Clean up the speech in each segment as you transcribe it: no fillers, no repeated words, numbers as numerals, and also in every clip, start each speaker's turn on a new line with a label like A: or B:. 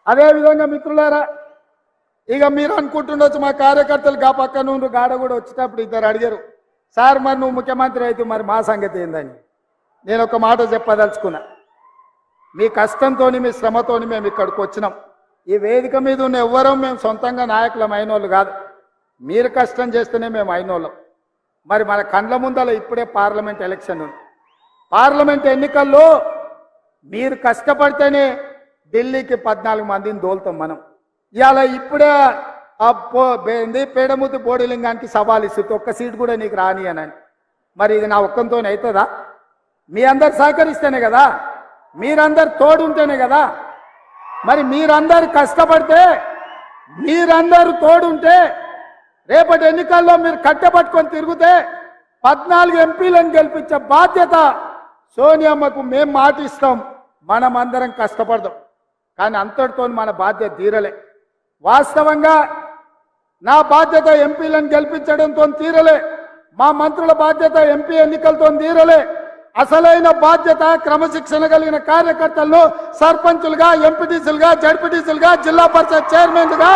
A: అదేవిధంగా మిత్రులారా, ఇక మీరు అనుకుంటుండొచ్చు మా కార్యకర్తలు గా పక్క నుండి గాడ కూడా వచ్చేటప్పుడు ఇద్దరు అడిగారు, సార్ మరి నువ్వు ముఖ్యమంత్రి అయితే మరి మా సంగతి ఏందని. నేను ఒక మాట చెప్పదలుచుకున్నా, మీ కష్టంతో మీ శ్రమతో మేము ఇక్కడికి వచ్చినాం. ఈ వేదిక మీద ఉన్న ఎవ్వరూ మేము సొంతంగా నాయకులం అయినోళ్ళు కాదు, మీరు కష్టం చేస్తేనే మేము అయినోళ్ళం. మరి మన కండ్ల ముందల ఇప్పుడే పార్లమెంట్ ఎలక్షన్ ఉంది. పార్లమెంట్ ఎన్నికల్లో మీరు కష్టపడితేనే ఢిల్లీకి 14 మందిని దోలుతాం మనం. ఇవాళ ఇప్పుడే పేడముద్దు బోడిలింగానికి సవాల్ ఇస్తుంది, ఒక్క సీట్ కూడా నీకు రాని అని. మరి ఇది నా ఒక్కంతో అవుతుందా? మీ అందరు సహకరిస్తేనే కదా, మీరందరు తోడుంటేనే కదా. మరి మీరందరు కష్టపడితే, మీరందరూ తోడుంటే, రేపటి ఎన్నికల్లో మీరు కట్టెపట్టుకొని తిరిగితే 14 ఎంపీలను గెలిపించే బాధ్యత సోనియమ్మకు మేము మాటిస్తాం. మనమందరం కష్టపడదాం. కానీ అంతటితో మన బాధ్యత తీరలే. వాస్తవంగా నా బాధ్యత ఎంపీలను గెలిపించడంతో తీరలే, మా మంత్రుల బాధ్యత ఎంపీ ఎన్నికలతో తీరలే. అసలైన బాధ్యత క్రమశిక్షణ కలిగిన కార్యకర్తలను సర్పంచులుగా, ఎంపీటీసీలుగా, జడ్పీటీసీలుగా, జిల్లా పరిషత్ చైర్మన్లుగా,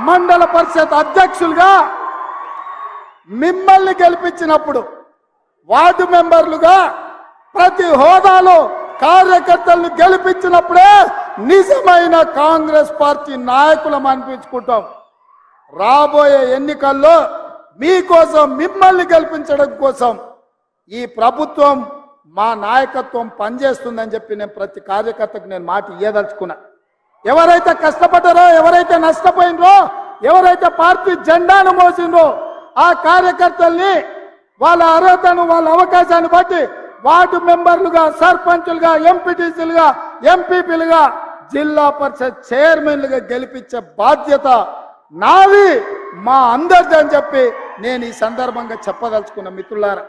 A: మండల పరిషత్ అధ్యక్షులుగా మిమ్మల్ని గెలిపించినప్పుడు వార్డు మెంబర్లుగా ప్రతి హోదాలో కార్యకర్తలను గెలిపించినప్పుడే నిజమైన కాంగ్రెస్ పార్టీ నాయకులం అనిపించుకుంటాం. రాబోయే ఎన్నికల్లో మీకోసం, మిమ్మల్ని గెలిపించడం కోసం ఈ ప్రభుత్వం, మా నాయకత్వం పనిచేస్తుందని చెప్పి నేను ప్రతి కార్యకర్తకు నేను మాట ఇయ్యదలుచుకున్నా. ఎవరైతే కష్టపడ్డారో, ఎవరైతే నష్టపోయినరో, ఎవరైతే పార్టీ జెండాను మోసిండ్రో ఆ కార్యకర్తల్ని వాళ్ళ అర్హతను, వాళ్ళ అవకాశాన్ని బట్టి వార్డు మెంబర్లుగా, సర్పంచులుగా, ఎంపీటీసీలుగా, ఎంపీపీలుగా, జిల్లా పరిషత్ చైర్మన్లుగా గెలిపించే బాధ్యత నాది, మా అందరిది అని చెప్పి నేను ఈ సందర్భంగా చెప్పదలుచుకున్న. మిత్రులారా,